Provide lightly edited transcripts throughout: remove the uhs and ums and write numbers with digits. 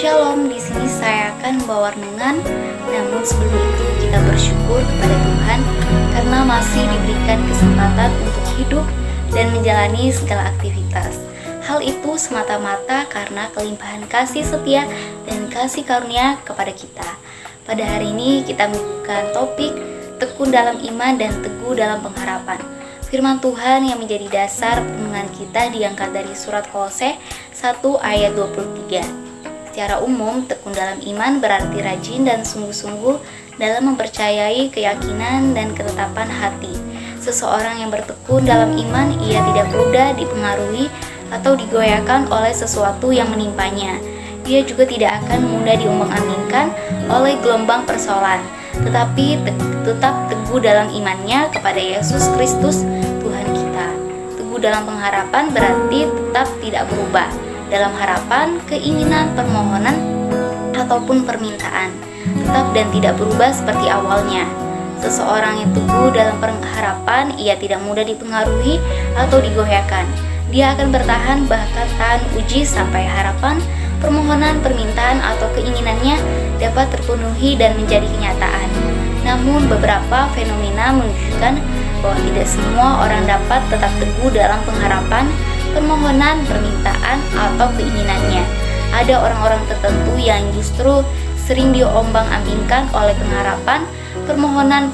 Shalom, di sini saya akan membawa renungan. Namun sebelum itu kita bersyukur kepada Tuhan karena masih diberikan kesempatan untuk hidup dan menjalani segala aktivitas. Hal itu semata-mata karena kelimpahan kasih setia dan kasih karunia kepada kita. Pada hari ini kita membuka topik tekun dalam iman dan teguh dalam pengharapan. Firman Tuhan yang menjadi dasar renungan kita diangkat dari surat Kolose 1 ayat 23. Secara umum, tekun dalam iman berarti rajin dan sungguh-sungguh dalam mempercayai keyakinan dan ketetapan hati. Seseorang yang bertekun dalam iman, ia tidak mudah dipengaruhi atau digoyahkan oleh sesuatu yang menimpanya. Ia juga tidak akan mudah diombang-ambingkan oleh gelombang persoalan, tetapi tetap teguh dalam imannya kepada Yesus Kristus Tuhan kita. Teguh dalam pengharapan berarti tetap tidak berubah dalam harapan, keinginan, permohonan, ataupun permintaan, tetap dan tidak berubah seperti awalnya. Seseorang yang teguh dalam pengharapan, ia tidak mudah dipengaruhi atau digoyahkan. Dia akan bertahan bahkan tahan uji sampai harapan, permohonan, permintaan, atau keinginannya dapat terpenuhi dan menjadi kenyataan. Namun beberapa fenomena menunjukkan bahwa tidak semua orang dapat tetap teguh dalam pengharapan, permohonan, permintaan, atau keinginannya. Ada orang-orang tertentu yang justru sering diombang-ambingkan oleh pengharapan, permohonan,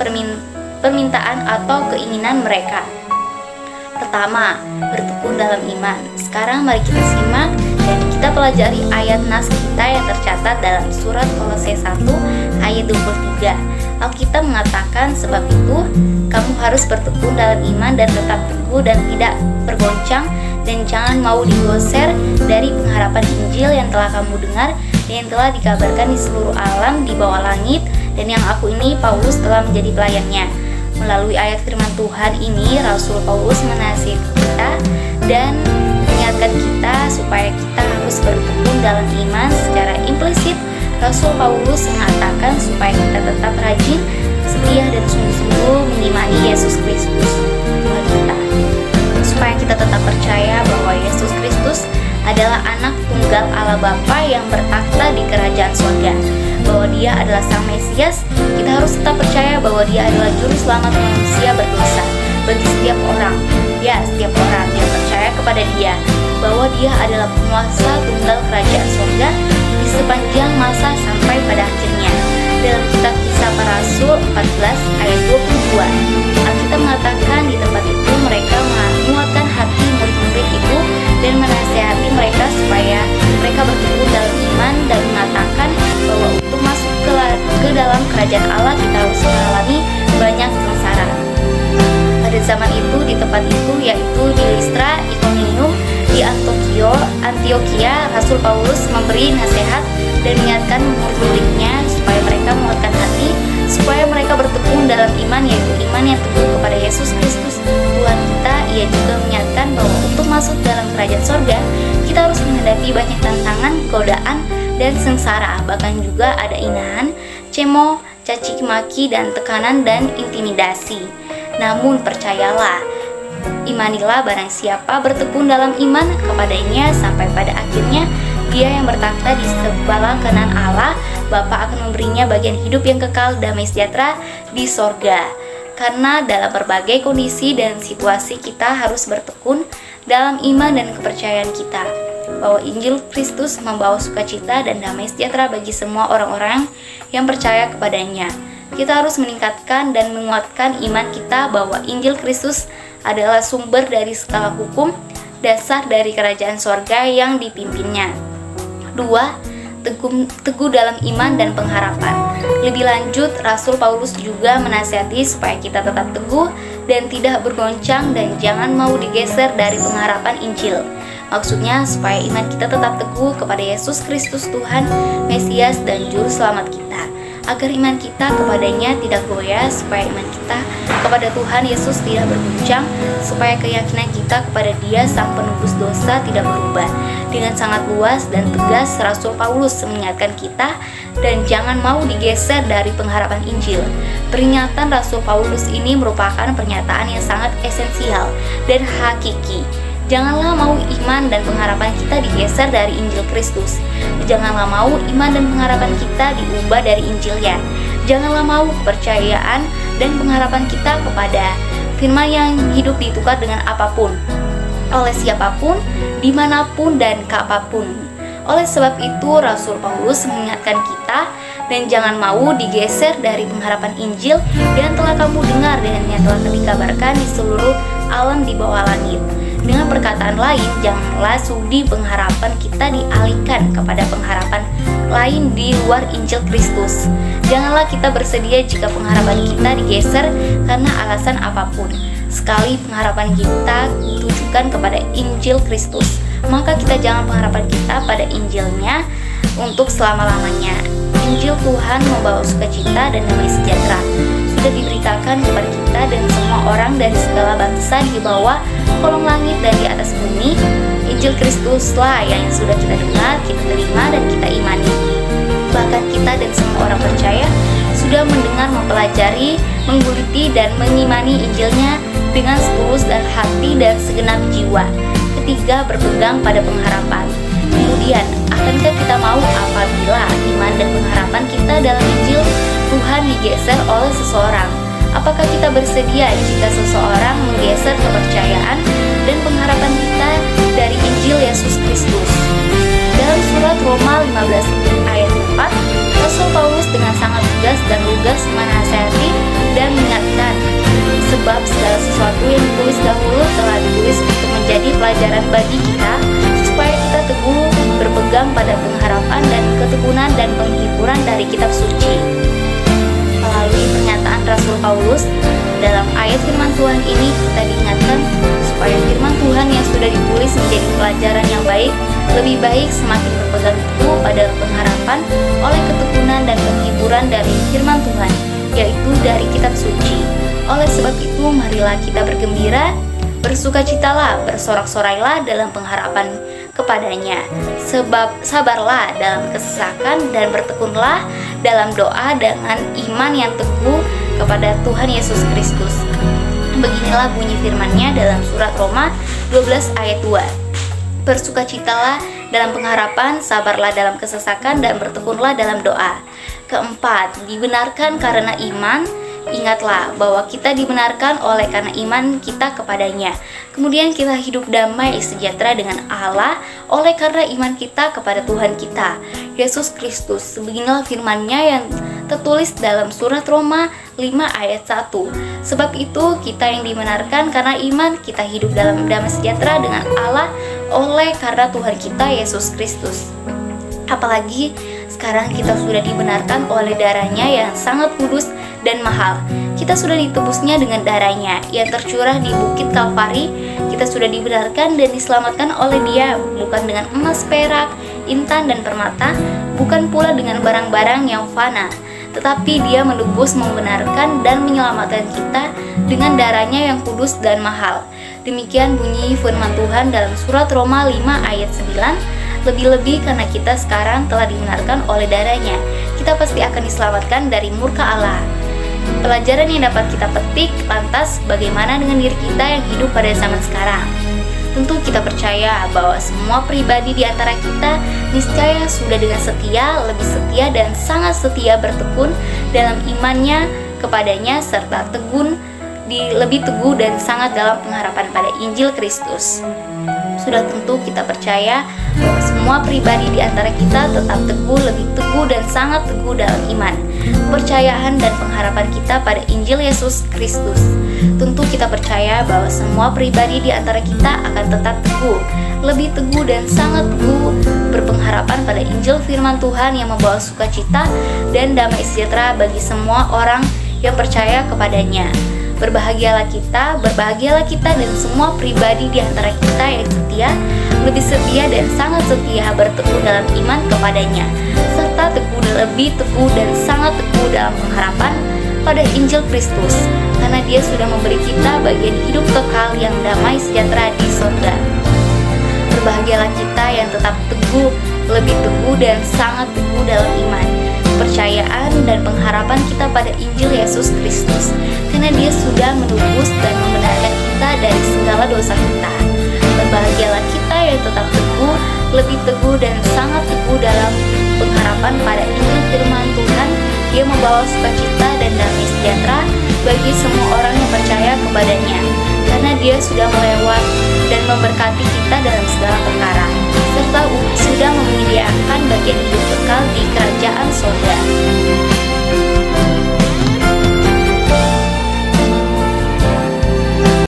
permintaan, atau keinginan mereka. Pertama, bertekun dalam iman. Sekarang mari kita simak dan kita pelajari ayat nas kita yang tercatat dalam surat Kolose 1 ayat 23. Alkitab mengatakan, sebab itu kamu harus bertekun dalam iman dan tetap teguh dan tidak bergoncang, dan jangan mau digoser dari pengharapan Injil yang telah kamu dengar dan yang telah dikabarkan di seluruh alam di bawah langit, dan yang aku ini Paulus telah menjadi pelayannya. Melalui ayat firman Tuhan ini, Rasul Paulus menasihati kita dan mengingatkan kita supaya kita harus bertekun dalam iman. Secara implisit, Rasul Paulus mengatakan supaya kita tetap rajin, setia, dan sungguh-sungguh mengimani Yesus Kristus Tuhan kita. Supaya kita tetap percaya bahwa Yesus Kristus adalah anak tunggal Allah Bapa yang bertakhta di kerajaan surga, bahwa Dia adalah Sang Mesias. Kita harus tetap percaya bahwa Dia adalah juru selamat manusia berdosa bagi setiap orang. Ya, setiap orang yang percaya kepada Dia, bahwa Dia adalah penguasa tunggal kerajaan surga di sepanjang masa sampai pada akhirnya. Dalam kitab Kisah Para Rasul 14 ayat 22, Alkitab mengatakan di tempat itu mereka menguatkan hati murid-murid itu dan menasihati mereka supaya mereka bertekun dalam iman dan mengatakan bahwa untuk masuk ke dalam kerajaan Allah kita harus mengalami banyak sengsara. Pada zaman itu, di tempat itu, yaitu di Listra, Ikonium, di Antioquia, Rasul Paulus memberi nasihat dan mengingatkan murid-muridnya supaya mereka menguatkan hati, supaya mereka bertekun dalam iman, yaitu iman yang teguh kepada Yesus Kristus Tuhan kita. Ia juga mengingatkan bahwa untuk masuk dalam kerajaan sorga, kita harus menghadapi banyak tantangan, godaan, dan sengsara. Bahkan juga ada inahan, cemo, caci maki, dan tekanan dan intimidasi. Namun percayalah, imanilah barang siapa bertekun dalam iman kepadanya sampai pada akhirnya, Dia yang bertakhta di sebelah kanan Allah Bapa akan memberinya bagian hidup yang kekal, damai sejahtera di sorga. Karena dalam berbagai kondisi dan situasi kita harus bertekun dalam iman dan kepercayaan kita, bahwa Injil Kristus membawa sukacita dan damai sejahtera bagi semua orang-orang yang percaya kepadanya. Kita harus meningkatkan dan menguatkan iman kita bahwa Injil Kristus adalah sumber dari segala hukum, dasar dari kerajaan sorga yang dipimpinnya. 2. Teguh dalam iman dan pengharapan. Lebih lanjut, Rasul Paulus juga menasihati supaya kita tetap teguh dan tidak bergoncang dan jangan mau digeser dari pengharapan Injil. Maksudnya supaya iman kita tetap teguh kepada Yesus Kristus Tuhan, Mesias, dan Juru Selamat kita, agar iman kita kepadanya tidak goyah, supaya iman kita kepada Tuhan Yesus tidak berguncang, supaya keyakinan kita kepada Dia Sang Penebus dosa tidak berubah. Dengan sangat luas dan tegas, Rasul Paulus mengingatkan kita dan jangan mau digeser dari pengharapan Injil. Peringatan Rasul Paulus ini merupakan pernyataan yang sangat esensial dan hakiki. Janganlah mau iman dan pengharapan kita digeser dari Injil Kristus. Janganlah mau iman dan pengharapan kita diubah dari Injilnya. Janganlah mau kepercayaan dan pengharapan kita kepada firman yang hidup ditukar dengan apapun, oleh siapapun, dimanapun, dan kapanpun. Oleh sebab itu, Rasul Paulus mengingatkan kita, dan jangan mau digeser dari pengharapan Injil yang telah kamu dengar dan yang telah dikabarkan di seluruh alam di bawah langit. Dengan perkataan lain, janganlah sudi pengharapan kita dialihkan kepada pengharapan lain di luar Injil Kristus. Janganlah kita bersedia jika pengharapan kita digeser karena alasan apapun. Sekali pengharapan kita ditujukan kepada Injil Kristus, maka kita jangan pengharapan kita pada Injilnya untuk selama-lamanya. Injil Tuhan membawa sukacita dan damai sejahtera. Sudah diberitakan kepada kita dan semua orang dari segala bangsa di bawah kolong langit dan di atas bumi. Injil Kristuslah yang sudah kita dengar, kita terima, dan kita imani. Bahkan kita dan semua orang percaya sudah mendengar, mempelajari, mengguliti, dan mengimani Injilnya dengan setulus dan hati dan segenap jiwa. Ketiga, berpegang pada pengharapan. Kemudian, akankah kita mau apabila iman dan pengharapan kita dalam Injil Tuhan digeser oleh seseorang? Apakah kita bersedia jika seseorang menggeser kepercayaan dan pengharapan kita dari Injil Yesus Kristus? Dalam surat Roma 15 ayat 4, Rasul Paulus dengan sangat tegas dan lugas menasihati dan mengingatkan, sebab segala sesuatu yang ditulis dahulu telah ditulis untuk menjadi pelajaran bagi kita, supaya kita teguh berpegang pada pengharapan dan ketekunan dan penghiburan dari kitab suci. Melalui pernyataan Rasul Paulus dalam ayat firman Tuhan ini, kita diingatkan supaya firman Tuhan yang sudah ditulis menjadi pelajaran yang baik, lebih baik semakin berpegang teguh pada pengharapan oleh ketekunan dan penghiburan dari firman Tuhan, yaitu dari kitab suci. Oleh sebab itu, marilah kita bergembira, bersukacitalah, bersorak-sorailah dalam pengharapan kepadanya. Sebab sabarlah dalam kesesakan dan bertekunlah dalam doa dengan iman yang teguh kepada Tuhan Yesus Kristus. Beginilah bunyi firman-Nya dalam surat Roma 12 ayat 2. Bersukacitalah dalam pengharapan, sabarlah dalam kesesakan, dan bertekunlah dalam doa. Keempat, dibenarkan karena iman. Ingatlah bahwa kita dibenarkan oleh karena iman kita kepadanya. Kemudian kita hidup damai sejahtera dengan Allah oleh karena iman kita kepada Tuhan kita, Yesus Kristus. Beginilah firman-Nya yang tertulis dalam surat Roma 5 ayat 1. Sebab itu kita yang dibenarkan karena iman, kita hidup dalam damai sejahtera dengan Allah oleh karena Tuhan kita, Yesus Kristus. Apalagi sekarang kita sudah dibenarkan oleh darah-Nya yang sangat kudus dan mahal. Kita sudah ditebusnya dengan darah-Nya yang tercurah di bukit Kalvari. Kita sudah dibenarkan dan diselamatkan oleh Dia, bukan dengan emas, perak, intan, dan permata, bukan pula dengan barang-barang yang fana, tetapi Dia menebus, membenarkan, dan menyelamatkan kita dengan darah-Nya yang kudus dan mahal. Demikian bunyi firman Tuhan dalam surat Roma 5 ayat 9. Lebih-lebih karena kita sekarang telah dibenarkan oleh darah-Nya, kita pasti akan diselamatkan dari murka Allah. Pelajaran yang dapat kita petik, lantas bagaimana dengan diri kita yang hidup pada zaman sekarang? Tentu kita percaya bahwa semua pribadi di antara kita niscaya sudah dengan setia, lebih setia, dan sangat setia bertekun dalam imannya kepadanya, serta lebih teguh dan sangat dalam pengharapan pada Injil Kristus. Sudah tentu kita percaya bahwa semua pribadi di antara kita tetap teguh, lebih teguh, dan sangat teguh dalam iman, kepercayaan, dan pengharapan kita pada Injil Yesus Kristus. Tentu kita percaya bahwa semua pribadi di antara kita akan tetap teguh, lebih teguh, dan sangat teguh berpengharapan pada Injil firman Tuhan yang membawa sukacita dan damai sejahtera bagi semua orang yang percaya kepadanya. Berbahagialah kita dan semua pribadi di antara kita yang setia, lebih setia, dan sangat setia bertekun dalam iman kepadanya, serta teguh, lebih teguh, dan sangat teguh dalam pengharapan pada Injil Kristus, karena Dia sudah memberi kita bagian hidup kekal yang damai sejahtera di surga. Berbahagialah kita yang tetap teguh, lebih teguh, dan sangat teguh dalam iman, kepercayaan, dan pengharapan kita pada Injil Yesus Kristus, karena Dia sudah menebus dan membenarkan kita dari segala dosa kita. berbahagialah kita yang tetap teguh, lebih teguh dan sangat teguh dalam pengharapan pada Injil firman Tuhan yang membawa sukacita dan damai sejahtera bagi semua orang yang percaya kepadanya, karena Dia sudah melewat dan memberkati kita dalam segala perkara, serta sudah menyediakan bagian hidup kekal di kerajaan surga.